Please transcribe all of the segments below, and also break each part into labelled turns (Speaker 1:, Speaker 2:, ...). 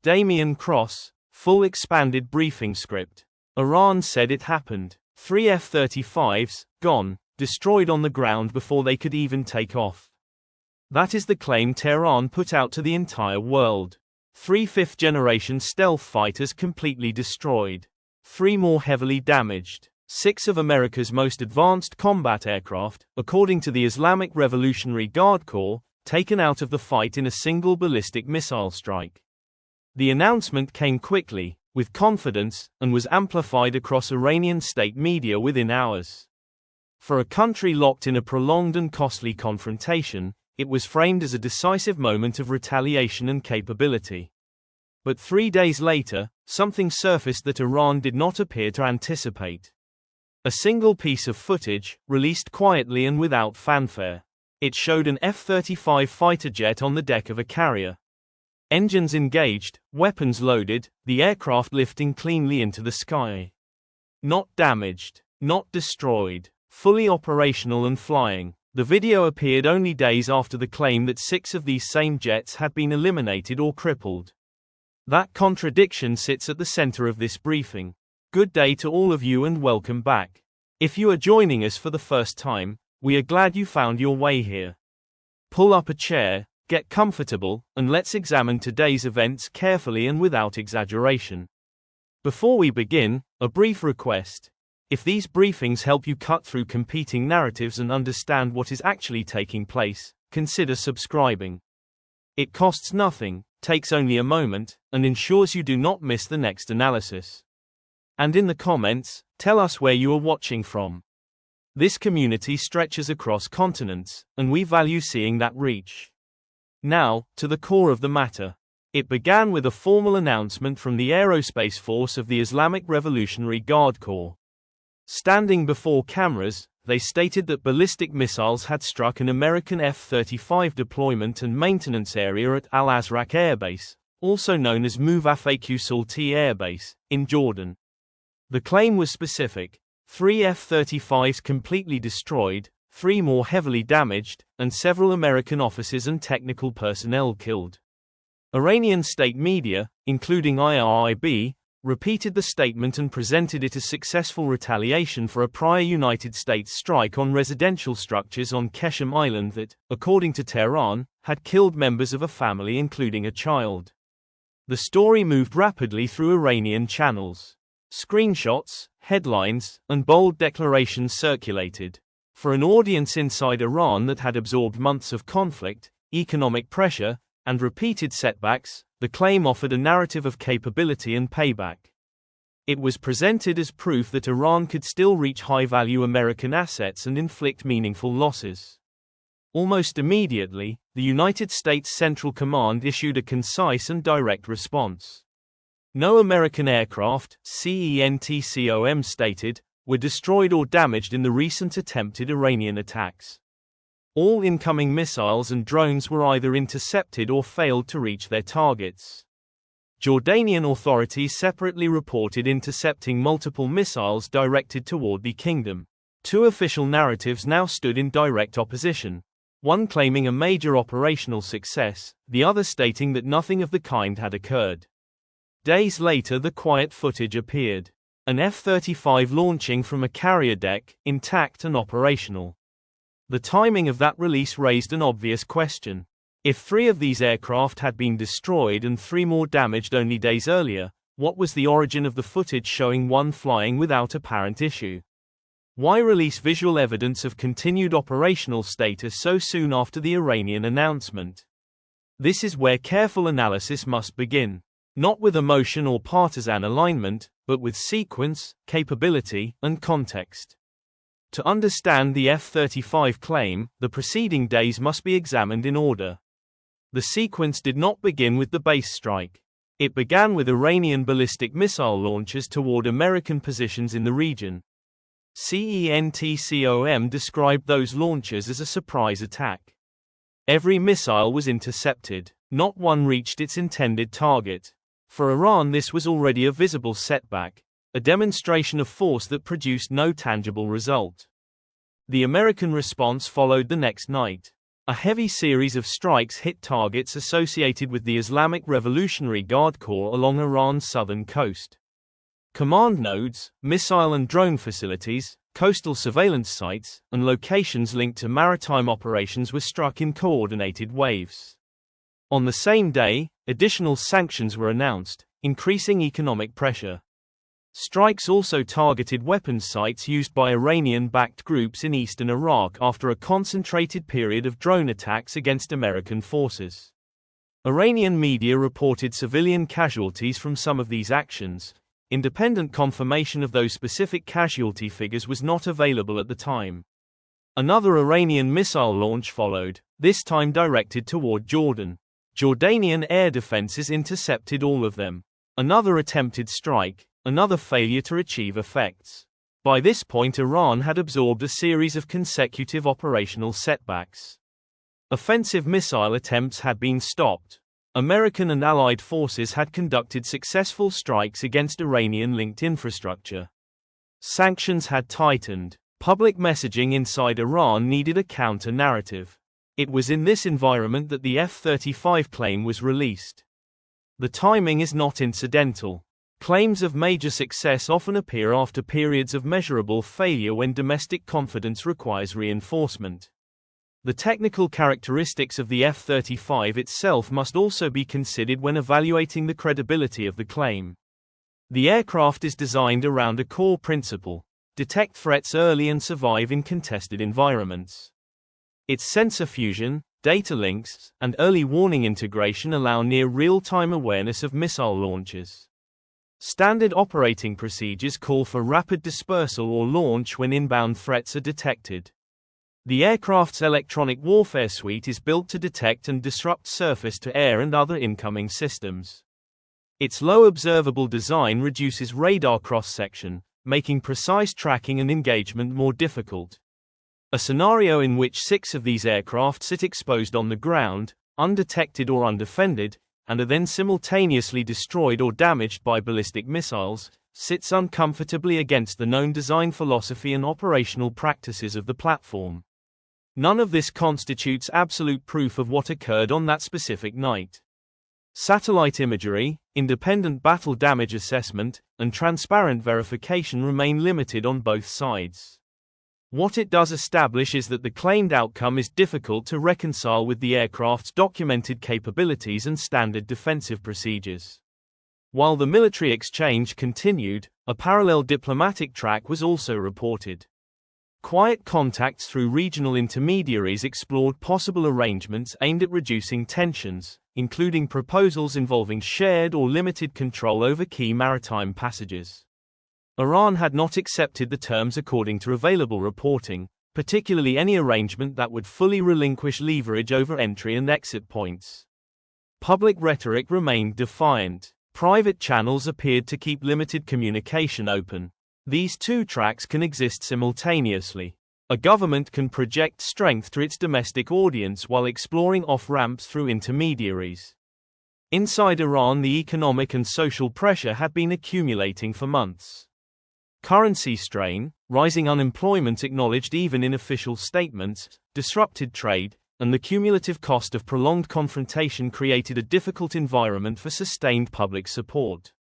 Speaker 1: Damian Cross, full expanded briefing script. Iran said it happened. 3 F-35s, gone, destroyed on the ground before they could even take off. That is the claim Tehran put out to the entire world. 3 fifth-generation stealth fighters completely destroyed. 3 more heavily damaged. 6 of America's most advanced combat aircraft, according to the Islamic Revolutionary Guard Corps, taken out of the fight in a single ballistic missile strike. The announcement came quickly, with confidence, and was amplified across Iranian state media within hours. For a country locked in a prolonged and costly confrontation, it was framed as a decisive moment of retaliation and capability. But 3 days later, something surfaced that Iran did not appear to anticipate. A single piece of footage, released quietly and without fanfare. It showed an F-35 fighter jet on the deck of a carrier. Engines engaged, weapons loaded, the aircraft lifting cleanly into the sky. Not damaged, not destroyed, fully operational and flying. The video appeared only days after the claim that 6 of these same jets had been eliminated or crippled. That contradiction sits at the center of this briefing. Good day to all of you and welcome back. If you are joining us for the first time, we are glad you found your way here. Pull up a chair, get comfortable, and let's examine today's events carefully and without exaggeration. Before we begin, a brief request. If these briefings help you cut through competing narratives and understand what is actually taking place, consider subscribing. It costs nothing, takes only a moment, and ensures you do not miss the next analysis. And in the comments, tell us where you are watching from. This community stretches across continents, and we value seeing that reach. Now, to the core of the matter. It began with a formal announcement from the Aerospace Force of the Islamic Revolutionary Guard Corps. Standing before cameras, they stated that ballistic missiles had struck an American F-35 deployment and maintenance area at Al-Azraq Air Base, also known as Mouafaq Salti Air Base, in Jordan. The claim was specific: 3 F-35s completely destroyed, 3 more heavily damaged, and several American officers and technical personnel killed. Iranian state media, including IRIB, repeated the statement and presented it as successful retaliation for a prior United States strike on residential structures on Qeshm Island that, according to Tehran, had killed members of a family including a child. The story moved rapidly through Iranian channels. Screenshots, headlines, and bold declarations circulated. For an audience inside Iran that had absorbed months of conflict, economic pressure, and repeated setbacks, the claim offered a narrative of capability and payback. It was presented as proof that Iran could still reach high-value American assets and inflict meaningful losses. Almost immediately, the United States Central Command issued a concise and direct response. No American aircraft, CENTCOM stated, were destroyed or damaged in the recent attempted Iranian attacks. All incoming missiles and drones were either intercepted or failed to reach their targets. Jordanian authorities separately reported intercepting multiple missiles directed toward the kingdom. 2 official narratives now stood in direct opposition, one claiming a major operational success, the other stating that nothing of the kind had occurred. Days later, the quiet footage appeared. An F-35 launching from a carrier deck, intact and operational. The timing of that release raised an obvious question. If 3 of these aircraft had been destroyed and 3 more damaged only days earlier, what was the origin of the footage showing one flying without apparent issue? Why release visual evidence of continued operational status so soon after the Iranian announcement? This is where careful analysis must begin. Not with emotion or partisan alignment, but with sequence, capability, and context. To understand the F-35 claim, the preceding days must be examined in order. The sequence did not begin with the base strike. It began with Iranian ballistic missile launches toward American positions in the region. CENTCOM described those launches as a surprise attack. Every missile was intercepted. Not one reached its intended target. For Iran, this was already a visible setback, a demonstration of force that produced no tangible result. The American response followed the next night. A heavy series of strikes hit targets associated with the Islamic Revolutionary Guard Corps along Iran's southern coast. Command nodes, missile and drone facilities, coastal surveillance sites, and locations linked to maritime operations were struck in coordinated waves. On the same day, additional sanctions were announced, increasing economic pressure. Strikes also targeted weapons sites used by Iranian-backed groups in eastern Iraq after a concentrated period of drone attacks against American forces. Iranian media reported civilian casualties from some of these actions. Independent confirmation of those specific casualty figures was not available at the time. Another Iranian missile launch followed, this time directed toward Jordan. Jordanian air defenses intercepted all of them. Another attempted strike, another failure to achieve effects. By this point, Iran had absorbed a series of consecutive operational setbacks. Offensive missile attempts had been stopped. American and Allied forces had conducted successful strikes against Iranian-linked infrastructure. Sanctions had tightened. Public messaging inside Iran needed a counter-narrative. It was in this environment that the F-35 claim was released. The timing is not incidental. Claims of major success often appear after periods of measurable failure when domestic confidence requires reinforcement. The technical characteristics of the F-35 itself must also be considered when evaluating the credibility of the claim. The aircraft is designed around a core principle: detect threats early and survive in contested environments. Its sensor fusion, data links, and early warning integration allow near real-time awareness of missile launches. Standard operating procedures call for rapid dispersal or launch when inbound threats are detected. The aircraft's electronic warfare suite is built to detect and disrupt surface-to-air and other incoming systems. Its low observable design reduces radar cross-section, making precise tracking and engagement more difficult. A scenario in which 6 of these aircraft sit exposed on the ground, undetected or undefended, and are then simultaneously destroyed or damaged by ballistic missiles, sits uncomfortably against the known design philosophy and operational practices of the platform. None of this constitutes absolute proof of what occurred on that specific night. Satellite imagery, independent battle damage assessment, and transparent verification remain limited on both sides. What it does establish is that the claimed outcome is difficult to reconcile with the aircraft's documented capabilities and standard defensive procedures. While the military exchange continued, a parallel diplomatic track was also reported. Quiet contacts through regional intermediaries explored possible arrangements aimed at reducing tensions, including proposals involving shared or limited control over key maritime passages. Iran had not accepted the terms according to available reporting, particularly any arrangement that would fully relinquish leverage over entry and exit points. Public rhetoric remained defiant. Private channels appeared to keep limited communication open. These two tracks can exist simultaneously. A government can project strength to its domestic audience while exploring off-ramps through intermediaries. Inside Iran, the economic and social pressure had been accumulating for months. Currency strain, rising unemployment acknowledged even in official statements, disrupted trade, and the cumulative cost of prolonged confrontation created a difficult environment for sustained public support.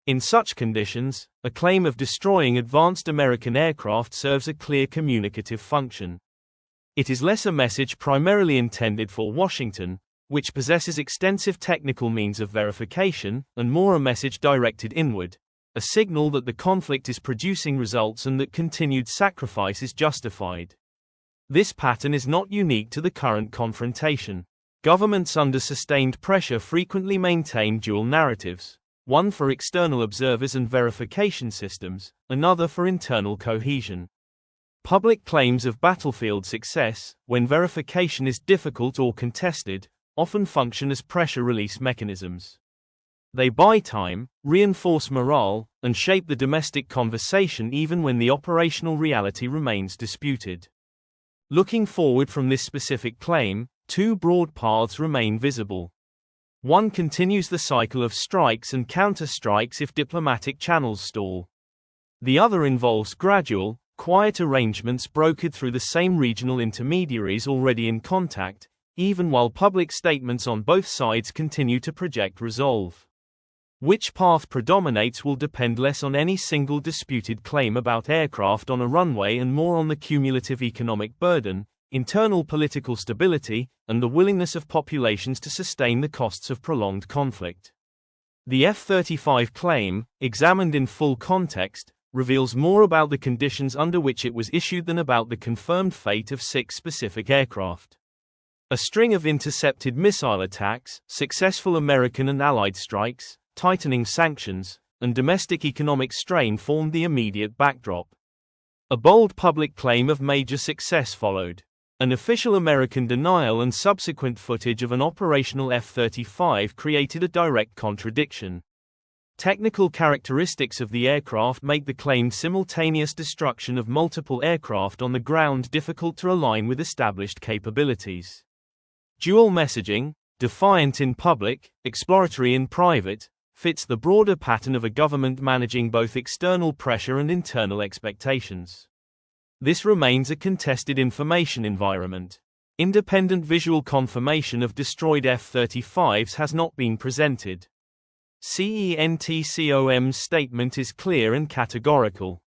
Speaker 1: In such conditions, a claim of destroying advanced American aircraft serves a clear communicative function. It is less a message primarily intended for Washington, which possesses extensive technical means of verification, and more a message directed inward, a signal that the conflict is producing results and that continued sacrifice is justified. This pattern is not unique to the current confrontation. Governments under sustained pressure frequently maintain dual narratives, one for external observers and verification systems, another for internal cohesion. Public claims of battlefield success, when verification is difficult or contested, often function as pressure release mechanisms. They buy time, reinforce morale, and shape the domestic conversation even when the operational reality remains disputed. Looking forward from this specific claim, 2 broad paths remain visible. One continues the cycle of strikes and counter-strikes if diplomatic channels stall. The other involves gradual, quiet arrangements brokered through the same regional intermediaries already in contact, even while public statements on both sides continue to project resolve. Which path predominates will depend less on any single disputed claim about aircraft on a runway and more on the cumulative economic burden, internal political stability, and the willingness of populations to sustain the costs of prolonged conflict. The F-35 claim, examined in full context, reveals more about the conditions under which it was issued than about the confirmed fate of 6 specific aircraft. A string of intercepted missile attacks, successful American and Allied strikes, tightening sanctions, and domestic economic strain formed the immediate backdrop. A bold public claim of major success followed. An official American denial and subsequent footage of an operational F-35 created a direct contradiction. Technical characteristics of the aircraft make the claimed simultaneous destruction of multiple aircraft on the ground difficult to align with established capabilities. Dual messaging, defiant in public, exploratory in private, fits the broader pattern of a government managing both external pressure and internal expectations. This remains a contested information environment. Independent visual confirmation of destroyed F-35s has not been presented. CENTCOM's statement is clear and categorical.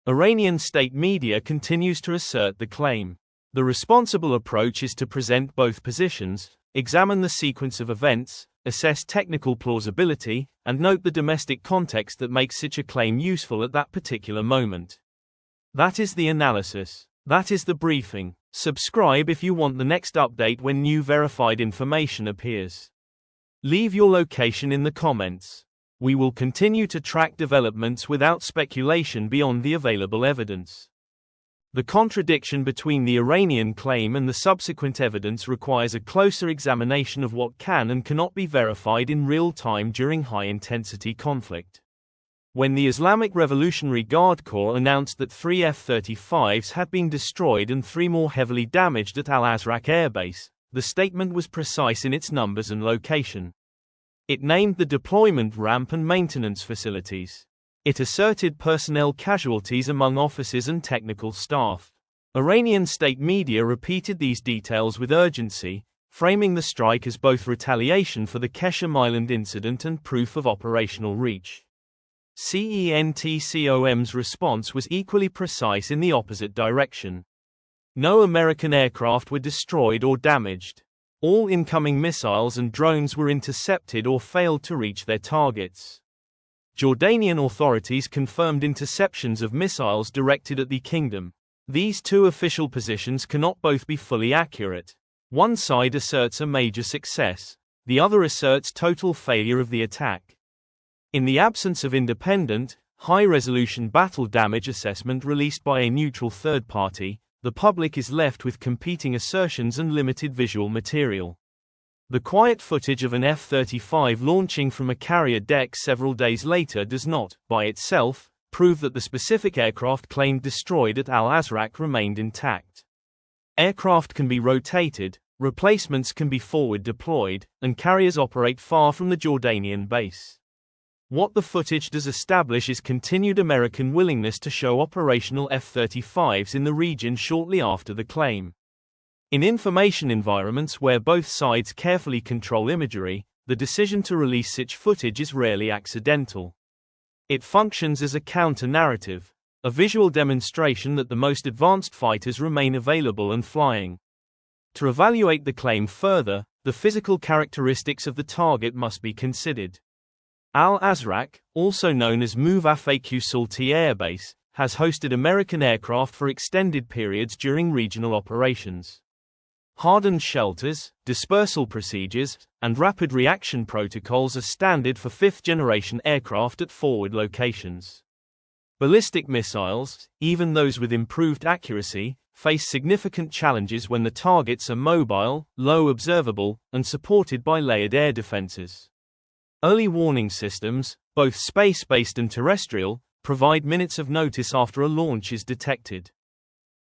Speaker 1: Iranian state media continues to assert the claim. The responsible approach is to present both positions, examine the sequence of events, assess technical plausibility, and note the domestic context that makes such a claim useful at that particular moment. That is the analysis. That is the briefing. Subscribe if you want the next update when new verified information appears. Leave your location in the comments. We will continue to track developments without speculation beyond the available evidence. The contradiction between the Iranian claim and the subsequent evidence requires a closer examination of what can and cannot be verified in real time during high-intensity conflict. When the Islamic Revolutionary Guard Corps announced that 3 F-35s had been destroyed and 3 more heavily damaged at Al-Azraq Air Base, the statement was precise in its numbers and location. It named the deployment ramp and maintenance facilities. It asserted personnel casualties among officers and technical staff. Iranian state media repeated these details with urgency, framing the strike as both retaliation for the Keshem Island incident and proof of operational reach. CENTCOM's response was equally precise in the opposite direction. No American aircraft were destroyed or damaged. All incoming missiles and drones were intercepted or failed to reach their targets. Jordanian authorities confirmed interceptions of missiles directed at the kingdom. These 2 official positions cannot both be fully accurate. One side asserts a major success, the other asserts total failure of the attack. In the absence of independent, high-resolution battle damage assessment released by a neutral third party, the public is left with competing assertions and limited visual material. The quiet footage of an F-35 launching from a carrier deck several days later does not, by itself, prove that the specific aircraft claimed destroyed at Al-Azraq remained intact. Aircraft can be rotated, replacements can be forward deployed, and carriers operate far from the Jordanian base. What the footage does establish is continued American willingness to show operational F-35s in the region shortly after the claim. In information environments where both sides carefully control imagery, the decision to release such footage is rarely accidental. It functions as a counter-narrative, a visual demonstration that the most advanced fighters remain available and flying. To evaluate the claim further, the physical characteristics of the target must be considered. Al-Azraq, also known as Muvafaq Salti Air Base, has hosted American aircraft for extended periods during regional operations. Hardened shelters, dispersal procedures, and rapid reaction protocols are standard for 5th-generation aircraft at forward locations. Ballistic missiles, even those with improved accuracy, face significant challenges when the targets are mobile, low observable, and supported by layered air defenses. Early warning systems, both space-based and terrestrial, provide minutes of notice after a launch is detected.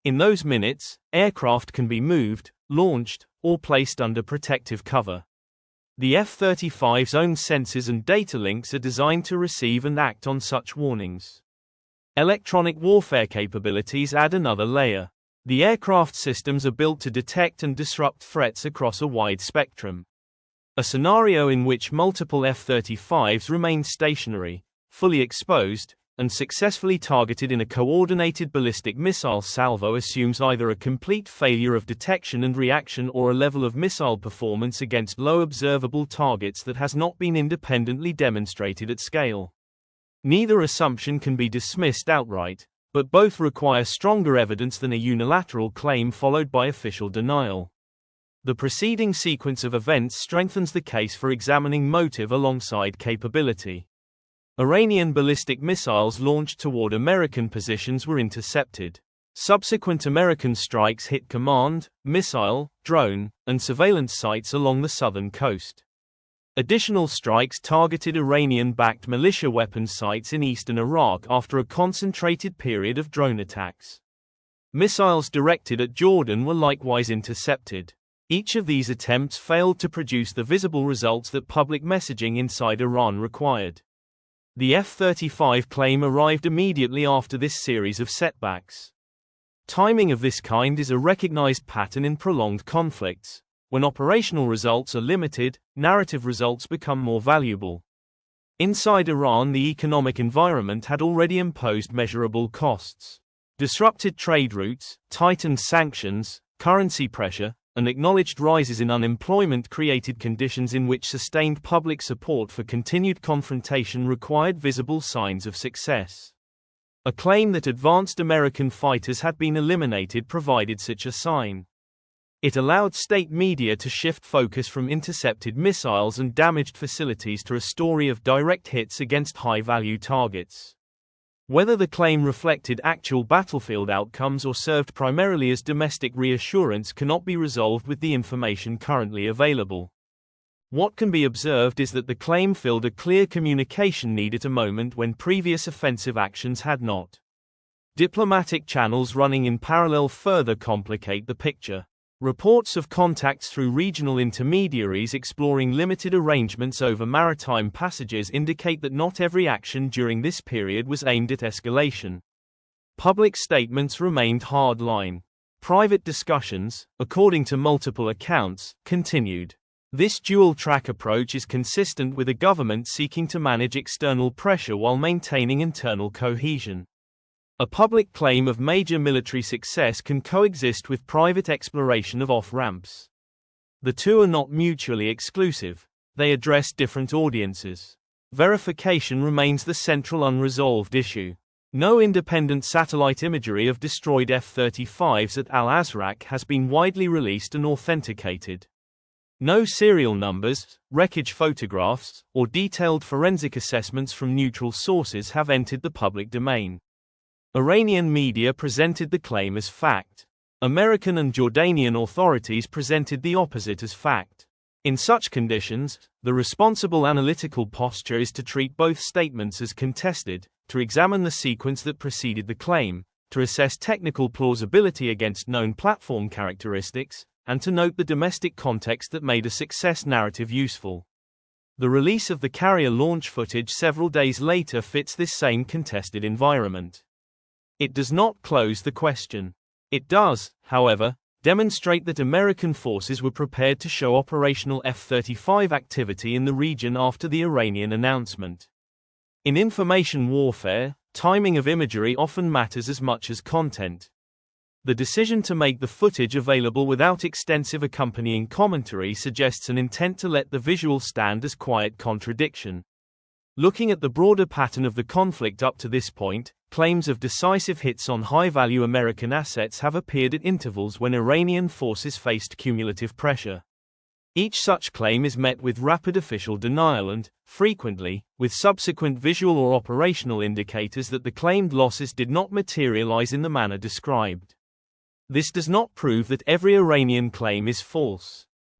Speaker 1: In those minutes, aircraft can be moved, launched, or placed under protective cover. The F-35's own sensors and data links are designed to receive and act on such warnings. Electronic warfare capabilities add another layer. The aircraft systems are built to detect and disrupt threats across a wide spectrum. A scenario in which multiple F-35s remain stationary, fully exposed, and successfully targeted in a coordinated ballistic missile salvo assumes either a complete failure of detection and reaction or a level of missile performance against low observable targets that has not been independently demonstrated at scale. Neither assumption can be dismissed outright, but both require stronger evidence than a unilateral claim followed by official denial. The preceding sequence of events strengthens the case for examining motive alongside capability. Iranian ballistic missiles launched toward American positions were intercepted. Subsequent American strikes hit command, missile, drone, and surveillance sites along the southern coast. Additional strikes targeted Iranian-backed militia weapons sites in eastern Iraq after a concentrated period of drone attacks. Missiles directed at Jordan were likewise intercepted. Each of these attempts failed to produce the visible results that public messaging inside Iran required. The F-35 claim arrived immediately after this series of setbacks. Timing of this kind is a recognized pattern in prolonged conflicts. When operational results are limited, narrative results become more valuable. Inside Iran, the economic environment had already imposed measurable costs. Disrupted trade routes, tightened sanctions, currency pressure, and acknowledged rises in unemployment created conditions in which sustained public support for continued confrontation required visible signs of success. A claim that advanced American fighters had been eliminated provided such a sign. It allowed state media to shift focus from intercepted missiles and damaged facilities to a story of direct hits against high-value targets. Whether the claim reflected actual battlefield outcomes or served primarily as domestic reassurance cannot be resolved with the information currently available. What can be observed is that the claim filled a clear communication need at a moment when previous offensive actions had not. Diplomatic channels running in parallel further complicate the picture. Reports of contacts through regional intermediaries exploring limited arrangements over maritime passages indicate that not every action during this period was aimed at escalation. Public statements remained hard-line. Private discussions, according to multiple accounts, continued. This dual-track approach is consistent with a government seeking to manage external pressure while maintaining internal cohesion. A public claim of major military success can coexist with private exploration of off-ramps. The two are not mutually exclusive. They address different audiences. Verification remains the central unresolved issue. No independent satellite imagery of destroyed F-35s at Al-Azraq has been widely released and authenticated. No serial numbers, wreckage photographs, or detailed forensic assessments from neutral sources have entered the public domain. Iranian media presented the claim as fact. American and Jordanian authorities presented the opposite as fact. In such conditions, the responsible analytical posture is to treat both statements as contested, to examine the sequence that preceded the claim, to assess technical plausibility against known platform characteristics, and to note the domestic context that made a success narrative useful. The release of the carrier launch footage several days later fits this same contested environment. It does not close the question. It does, however, demonstrate that American forces were prepared to show operational F-35 activity in the region after the Iranian announcement. In information warfare, timing of imagery often matters as much as content. The decision to make the footage available without extensive accompanying commentary suggests an intent to let the visual stand as quiet contradiction. Looking at the broader pattern of the conflict up to this point, claims of decisive hits on high-value American assets have appeared at intervals when Iranian forces faced cumulative pressure. Each such claim is met with rapid official denial and, frequently, with subsequent visual or operational indicators that the claimed losses did not materialize in the manner described. This does not prove that every Iranian claim is false.